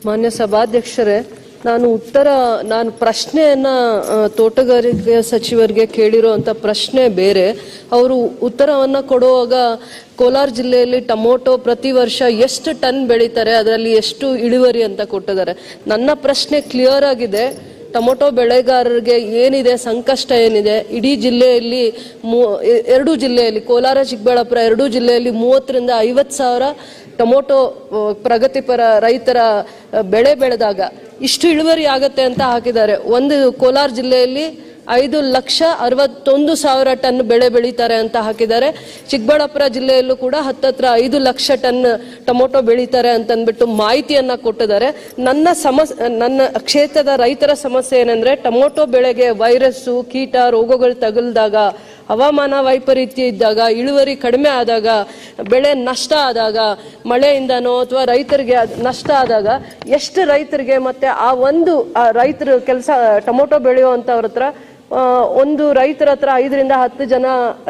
ಮಾನ್ಯ ಸಭಾಧ್ಯಕ್ಷರೇ, ನಾನು ಪ್ರಶ್ನೆಯನ್ನ ತೋಟಗಾರಿಕೆ ಸಚಿವರಿಗೆ ಕೇಳಿರುವಂತ ಪ್ರಶ್ನೆ ಬೇರೆ. ಅವರು ಉತ್ತರವನ್ನ ಕೊಡುವಾಗ ಕೋಲಾರ ಜಿಲ್ಲೆಯಲ್ಲಿ ಟೊಮೊಟೊ ಪ್ರತಿ ವರ್ಷ ಎಷ್ಟು ಟನ್ ಬೆಳೀತಾರೆ, ಅದರಲ್ಲಿ ಎಷ್ಟು ಇಳುವರಿ ಅಂತ ಕೊಟ್ಟಿದ್ದಾರೆ. ನನ್ನ ಪ್ರಶ್ನೆ ಕ್ಲಿಯರ್ ಆಗಿದೆ. ಟೊಮೊಟೊ ಬೆಳೆಗಾರರಿಗೆ ಏನಿದೆ ಸಂಕಷ್ಟ ಏನಿದೆ, ಇಡೀ ಜಿಲ್ಲೆಯಲ್ಲಿ ಎರಡು ಜಿಲ್ಲೆಯಲ್ಲಿ ಕೋಲಾರ ಚಿಕ್ಕಬಳ್ಳಾಪುರ ಎರಡೂ ಜಿಲ್ಲೆಯಲ್ಲಿ 30,000 ರಿಂದ 50,000 ಟೊಮೊಟೊ ಪ್ರಗತಿಪರ ರೈತರ ಬೆಳೆ ಬೆಳೆದಾಗ ಇಷ್ಟು ಇಳುವರಿ ಆಗತ್ತೆ ಅಂತ ಹಾಕಿದ್ದಾರೆ. ಒಂದು ಕೋಲಾರ ಜಿಲ್ಲೆಯಲ್ಲಿ 5,61,000 ಟನ್ ಬೆಳೆ ಬೆಳೀತಾರೆ ಅಂತ ಹಾಕಿದ್ದಾರೆ. ಚಿಕ್ಕಬಳ್ಳಾಪುರ ಜಿಲ್ಲೆಯಲ್ಲೂ ಕೂಡ ಹತ್ತತ್ರ 5 ಲಕ್ಷ ಟನ್ ಟೊಮೊಟೊ ಬೆಳೀತಾರೆ ಅಂತಂದ್ಬಿಟ್ಟು ಮಾಹಿತಿಯನ್ನ ಕೊಟ್ಟಿದ್ದಾರೆ. ನನ್ನ ಕ್ಷೇತ್ರದ ರೈತರ ಸಮಸ್ಯೆ ಏನಂದ್ರೆ, ಟೊಮೊಟೊ ಬೆಳೆಗೆ ವೈರಸ್ಸು, ಕೀಟ, ರೋಗಗಳು ತಗುಲಿದಾಗ, ಹವಾಮಾನ ವೈಪರೀತ್ಯ ಇದ್ದಾಗ, ಇಳುವರಿ ಕಡಿಮೆ ಆದಾಗ, ಬೆಳೆ ನಷ್ಟ ಆದಾಗ, ಮಳೆಯಿಂದನೋ ಅಥವಾ ರೈತರಿಗೆ ನಷ್ಟ ಆದಾಗ ಎಷ್ಟು ರೈತರಿಗೆ ಮತ್ತೆ ಆ ರೈತರು ಕೆಲಸ ಟೊಮೊಟೊ ಬೆಳೆಯುವಂತವ್ರ ಹತ್ರ ಒಂದು ರೈತರ ಹತ್ರ 5 ರಿಂದ 10 ಜನ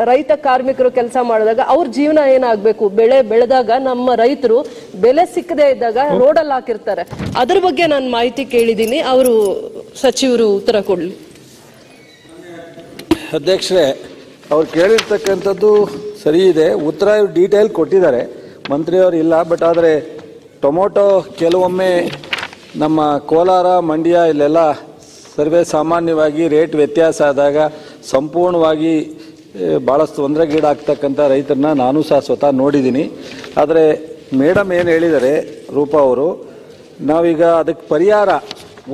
ರೈತ ಕಾರ್ಮಿಕರು ಕೆಲಸ ಮಾಡಿದಾಗ ಅವ್ರ ಜೀವನ ಏನಾಗಬೇಕು? ಬೆಳೆ ಬೆಳೆದಾಗ ನಮ್ಮ ರೈತರು ಬೆಲೆ ಸಿಕ್ಕದೇ ಇದ್ದಾಗ ರೋಡಲ್ಲಿ ಹಾಕಿರ್ತಾರೆ. ಅದ್ರ ಬಗ್ಗೆ ನಾನು ಮಾಹಿತಿ ಕೇಳಿದ್ದೀನಿ, ಅವರು ಸಚಿವರು ಉತ್ತರ ಕೊಡ್ಲಿ. ಅಧ್ಯಕ್ಷರೇ, ಅವ್ರು ಕೇಳಿರ್ತಕ್ಕಂಥದ್ದು ಸರಿ ಇದೆ, ಉತ್ತರ ಡೀಟೇಲ್ ಕೊಟ್ಟಿದ್ದಾರೆ, ಮಂತ್ರಿಯವರು ಇಲ್ಲ. ಬಟ್ ಆದರೆ ಟೊಮೊಟೊ ಕೆಲವೊಮ್ಮೆ ನಮ್ಮ ಕೋಲಾರ, ಮಂಡ್ಯ ಇಲ್ಲೆಲ್ಲ ಸರ್ವೇ ಸಾಮಾನ್ಯವಾಗಿ ರೇಟ್ ವ್ಯತ್ಯಾಸ ಆದಾಗ ಸಂಪೂರ್ಣವಾಗಿ ಭಾಳಷ್ಟು ತೊಂದರೆಗೀಡಾಗ್ತಕ್ಕಂಥ ರೈತರನ್ನ ನಾನು ಸಹ ಸ್ವತಃ ನೋಡಿದ್ದೀನಿ. ಆದರೆ ಮೇಡಮ್ ಏನು ಹೇಳಿದ್ದಾರೆ ರೂಪಾ ಅವರು, ನಾವೀಗ ಅದಕ್ಕೆ ಪರಿಹಾರ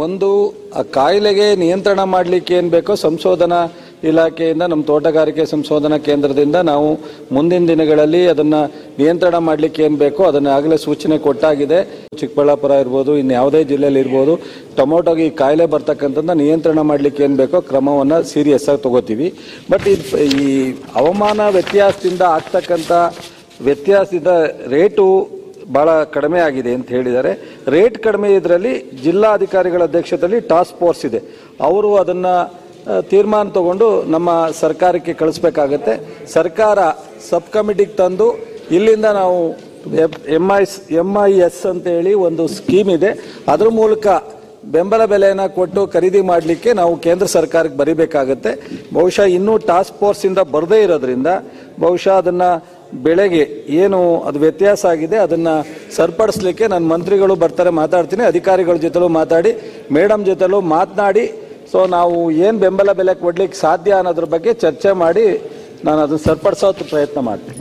ಒಂದು ಆ ಕಾಯಿಲೆಗೆ ನಿಯಂತ್ರಣ ಮಾಡಲಿಕ್ಕೆ ಏನು ಬೇಕೋ ಸಂಶೋಧನಾ ಇಲಾಖೆಯಿಂದ, ನಮ್ಮ ತೋಟಗಾರಿಕೆ ಸಂಶೋಧನಾ ಕೇಂದ್ರದಿಂದ ನಾವು ಮುಂದಿನ ದಿನಗಳಲ್ಲಿ ಅದನ್ನು ನಿಯಂತ್ರಣ ಮಾಡಲಿಕ್ಕೆ ಏನು ಬೇಕೋ ಅದನ್ನು ಆಗಲೇ ಸೂಚನೆ ಕೊಟ್ಟಾಗಿದೆ. ಚಿಕ್ಕಬಳ್ಳಾಪುರ ಇರ್ಬೋದು, ಇನ್ನು ಯಾವುದೇ ಜಿಲ್ಲೆಯಲ್ಲಿ ಇರ್ಬೋದು, ಟೊಮೊಟೊಗೆ ಈ ಕಾಯಿಲೆ ಬರ್ತಕ್ಕಂಥದ್ದನ್ನ ನಿಯಂತ್ರಣ ಮಾಡಲಿಕ್ಕೆ ಏನು ಬೇಕೋ ಕ್ರಮವನ್ನು ಸೀರಿಯಸ್ ಆಗಿ ತಗೋತೀವಿ. ಬಟ್ ಈ ಹವಾಮಾನ ವ್ಯತ್ಯಾಸದಿಂದ ಆಗ್ತಕ್ಕಂಥ ವ್ಯತ್ಯಾಸದಿಂದ ರೇಟು ಭಾಳ ಕಡಿಮೆ ಆಗಿದೆ ಅಂತ ಹೇಳಿದ್ದಾರೆ. ರೇಟ್ ಕಡಿಮೆ ಇದರಲ್ಲಿ ಜಿಲ್ಲಾಧಿಕಾರಿಗಳ ಅಧ್ಯಕ್ಷತೆಯಲ್ಲಿ ಟಾಸ್ಕ್ ಫೋರ್ಸ್ ಇದೆ, ಅವರು ಅದನ್ನು ತೀರ್ಮಾನ ತಗೊಂಡು ನಮ್ಮ ಸರ್ಕಾರಕ್ಕೆ ಕಳಿಸ್ಬೇಕಾಗತ್ತೆ. ಸರ್ಕಾರ ಸಬ್ ಕಮಿಟಿಗೆ ತಂದು ಇಲ್ಲಿಂದ ನಾವು MIS ಅಂತೇಳಿ ಒಂದು ಸ್ಕೀಮ್ ಇದೆ, ಅದ್ರ ಮೂಲಕ ಬೆಂಬಲ ಬೆಲೆಯನ್ನು ಕೊಟ್ಟು ಖರೀದಿ ಮಾಡಲಿಕ್ಕೆ ನಾವು ಕೇಂದ್ರ ಸರ್ಕಾರಕ್ಕೆ ಬರೀಬೇಕಾಗತ್ತೆ. ಬಹುಶಃ ಇನ್ನೂ ಟಾಸ್ಕ್ ಫೋರ್ಸಿಂದ ಬರದೇ ಇರೋದ್ರಿಂದ ಬಹುಶಃ ಅದನ್ನು ಬೆಳೆಗೆ ಏನು ಅದು ವ್ಯತ್ಯಾಸ ಆಗಿದೆ ಅದನ್ನು ಸರಿಪಡಿಸ್ಲಿಕ್ಕೆ ನನ್ನ ಮಂತ್ರಿಗಳು ಬರ್ತಾರೆ, ಮಾತಾಡ್ತೀನಿ, ಅಧಿಕಾರಿಗಳ ಜೊತೆಲೂ ಮಾತಾಡಿ, ಮೇಡಮ್ ಜೊತೆಲೂ ಮಾತನಾಡಿ, ಸೊ ನಾವು ಏನು ಬೆಂಬಲ ಬೆಲೆ ಕೊಡ್ಲಿಕ್ಕೆ ಸಾಧ್ಯ ಅನ್ನೋದ್ರ ಬಗ್ಗೆ ಚರ್ಚೆ ಮಾಡಿ ನಾನು ಅದನ್ನು ಸರಿಪಡಿಸೋ ಪ್ರಯತ್ನ ಮಾಡ್ತೀನಿ.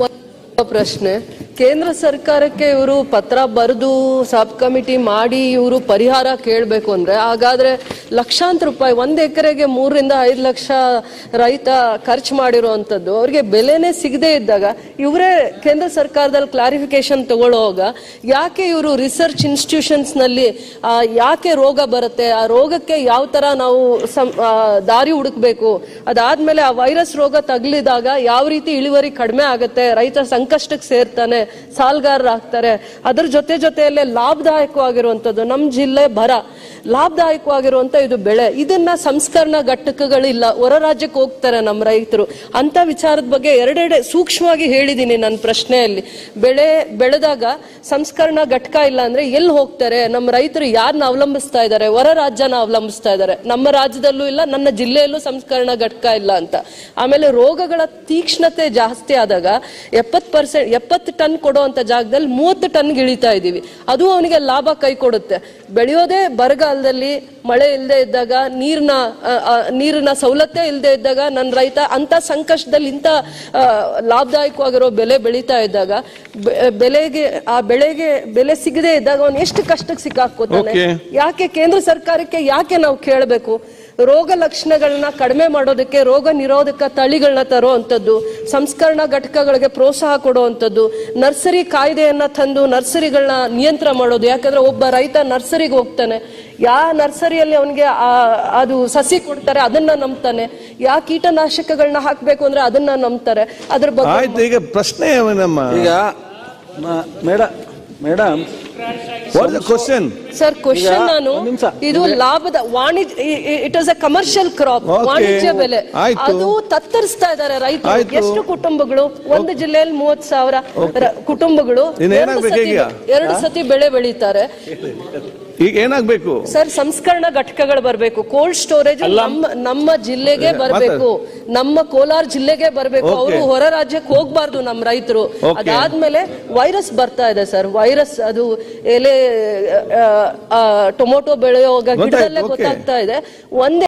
ಪ್ರಶ್ನೆ, ಕೇಂದ್ರ ಸರ್ಕಾರಕ್ಕೆ ಇವರು ಪತ್ರ ಬರೆದು ಸಬ್ ಕಮಿಟಿ ಮಾಡಿ ಇವರು ಪರಿಹಾರ ಕೇಳಬೇಕು ಅಂದ್ರೆ, ಹಾಗಾದ್ರೆ ಲಕ್ಷಾಂತರ ರೂಪಾಯಿ, 1 ಎಕರೆಗೆ 3 ರಿಂದ 5 ಲಕ್ಷ ರೈತ ಖರ್ಚು ಮಾಡಿರುವಂತದ್ದು, ಅವ್ರಿಗೆ ಬೆಲೆನೇ ಸಿಗದೆ ಇದ್ದಾಗ ಇವರೇ ಕೇಂದ್ರ ಸರ್ಕಾರದಲ್ಲಿ ಕ್ಲಾರಿಫಿಕೇಶನ್ ತಗೊಳ್ಳುವಾಗ ಯಾಕೆ ಇವರು ರಿಸರ್ಚ್ ಇನ್ಸ್ಟಿಟ್ಯೂಷನ್ಸ್ ನಲ್ಲಿ ಯಾಕೆ ರೋಗ ಬರುತ್ತೆ, ಆ ರೋಗಕ್ಕೆ ಯಾವ ತರ ನಾವು ದಾರಿ ಹುಡುಕ್ಬೇಕು, ಅದಾದ್ಮೇಲೆ ಆ ವೈರಸ್ ರೋಗ ತಗಲಿದಾಗ ಯಾವ ರೀತಿ ಇಳುವರಿ ಕಡಿಮೆ ಆಗುತ್ತೆ, ರೈತ ಸಂಕಷ್ಟಕ್ಕೆ ಸೇರ್ತಾನೆ, ಸಾಲಗಾರರಾಗ್ತಾರೆ, ಅದರ ಜೊತೆಯಲ್ಲೇ ಲಾಭದಾಯಕವಾಗಿರುವಂತದ್ದು ನಮ್ಮ ಜಿಲ್ಲೆ ಬರ, ಲಾಭದಾಯಕವಾಗಿರುವಂತ ಇದು ಬೆಳೆ, ಇದನ್ನ ಸಂಸ್ಕರಣಾ ಘಟಕಗಳಿಲ್ಲ, ಹೊರ ರಾಜ್ಯಕ್ಕೆ ಹೋಗ್ತಾರೆ ನಮ್ಮ ರೈತರು ಅಂತ ವಿಚಾರದ ಬಗ್ಗೆ ಎರಡೆಡೆ ಸೂಕ್ಷ್ಮವಾಗಿ ಹೇಳಿದೀನಿ ನನ್ನ ಪ್ರಶ್ನೆಯಲ್ಲಿ. ಬೆಳೆ ಬೆಳೆದಾಗ ಸಂಸ್ಕರಣಾ ಘಟಕ ಇಲ್ಲ ಅಂದ್ರೆ ಎಲ್ಲಿ ಹೋಗ್ತಾರೆ ನಮ್ಮ ರೈತರು? ಯಾರನ್ನ ಅವಲಂಬಿಸ್ತಾ ಇದ್ದಾರೆ? ಹೊರ ರಾಜ್ಯನ ಅವಲಂಬಿಸ್ತಾ ಇದ್ದಾರೆ. ನಮ್ಮ ರಾಜ್ಯದಲ್ಲೂ ಇಲ್ಲ, ನನ್ನ ಜಿಲ್ಲೆಯಲ್ಲೂ ಸಂಸ್ಕರಣಾ ಘಟಕ ಇಲ್ಲ ಅಂತ. ಆಮೇಲೆ ರೋಗಗಳ ತೀಕ್ಷ್ಣತೆ ಜಾಸ್ತಿ ಆದಾಗ 70 ಟನ್ ಕೊಡುವಂತ ಜಾಗದಲ್ಲಿ 30 ಟನ್ಗೆ ಇಳಿತಾ ಇದೀವಿ. ಅದು ಅವನಿಗೆ ಲಾಭ ಕೈ ಕೊಡುತ್ತೆ. ಬೆಳೆಯೋದೇ ಬರಗಾಲದಲ್ಲಿ, ಮಳೆ ಇಲ್ಲದೆ ಇದ್ದಾಗ, ನೀರಿನ ಸವಲತ್ತೇ ಇಲ್ಲದೆ ಇದ್ದಾಗ ನನ್ನ ರೈತ ಅಂತ ಸಂಕಷ್ಟದಲ್ಲಿ ಇಂಥ ಲಾಭದಾಯಕವಾಗಿರೋ ಬೆಲೆ ಬೆಳೀತಾ ಇದ್ದಾಗ ಬೆಳೆಗೆ ಬೆಲೆ ಸಿಗದೆ ಇದ್ದಾಗ ಅವನು ಎಷ್ಟು ಕಷ್ಟಕ್ಕೆ ಸಿಕ್ಕಾಕೋತಾನೆ. ಯಾಕೆ ಕೇಂದ್ರ ಸರ್ಕಾರಕ್ಕೆ ಯಾಕೆ ನಾವು ಕೇಳಬೇಕು? ರೋಗ ಲಕ್ಷಣಗಳನ್ನ ಕಡಿಮೆ ಮಾಡೋದಕ್ಕೆ ರೋಗ ನಿರೋಧಕ ತಳಿಗಳನ್ನ ತರುವಂತದ್ದು, ಸಂಸ್ಕರಣಾ ಘಟಕಗಳಿಗೆ ಪ್ರೋತ್ಸಾಹ ಕೊಡುವಂತದ್ದು, ನರ್ಸರಿ ಕಾಯ್ದೆಯನ್ನ ತಂದು ನರ್ಸರಿಗಳನ್ನ ನಿಯಂತ್ರಣ ಮಾಡೋದು. ಯಾಕಂದ್ರೆ ಒಬ್ಬ ರೈತ ನರ್ಸರಿಗೆ ಹೋಗ್ತಾನೆ, ಯಾವ ನರ್ಸರಿಯಲ್ಲಿ ಅವನಿಗೆ ಅದು ಸಸಿ ಕೊಡ್ತಾರೆ ಅದನ್ನ ನಂಬ್ತಾನೆ, ಯಾವ ಕೀಟನಾಶಕಗಳನ್ನ ಹಾಕ್ಬೇಕು ಅಂದ್ರೆ ಅದನ್ನ ನಂಬ್ತಾರೆ. ಅದ್ರ ಬಗ್ಗೆ ಈಗ ಪ್ರಶ್ನೆ ಈಗ madam What is the question? Sir question ನಾನು ಒಂದ್ ನಿಮಿಷ. ಇದು ಲಾಭದ ವಾಣಿಜ್ಯ it is a commercial crop, Okay. ವಾಣಿಜ್ಯ ಬೆಲೆ. ಆಯ್ತು. ಅದು ತತ್ತರಿಸ್ತಾ ಇದ್ದಾರೆ ರೈತರು. ಆಯ್ತು. ಎಷ್ಟು ಕುಟುಂಬಗಳು ಒಂದು ಜಿಲ್ಲೆಯಲ್ಲಿ 30,000 ಕುಟುಂಬಗಳು ಇನ್ನು ಏನಾಗ್ಬೇಕು ಈಗ? ಎರಡು ಸತಿ ಬೆಳೆ ಬೆಳೀತಾರೆ. ಈಗ ಏನಾಗ್ಬೇಕು? ಸರ್ ಸಂಸ್ಕರಣಾ ಘಟಕಗಳು ಬರಬೇಕು, ಕೋಲ್ಡ್ ಸ್ಟೋರೇಜ್ ನಮ್ಮ ಜಿಲ್ಲೆಗೆ ಬರಬೇಕು, ನಮ್ಮ ಕೋಲಾರ ಜಿಲ್ಲೆಗೆ ಬರಬೇಕು. Okay. ಅವರು ಹೊರ ರಾಜ್ಯಕ್ಕೆ ಹೋಗ್ಬಾರ್ದು ನಮ್ಮ ರೈತರು. Okay. ಅದಾದ್ಮೇಲೆ ವೈರಸ್ ಬರ್ತಾ ಇದೆ ಸರ್, ವೈರಸ್ ಅದು ಎಲೆ ಟೊಮೊಟೊ ಬೆಳೆಯುವಾಗ ಗಿಡದಲ್ಲೇ Okay. ಗೊತ್ತಾಗ್ತಾ ಇದೆ. ಒಂದೇ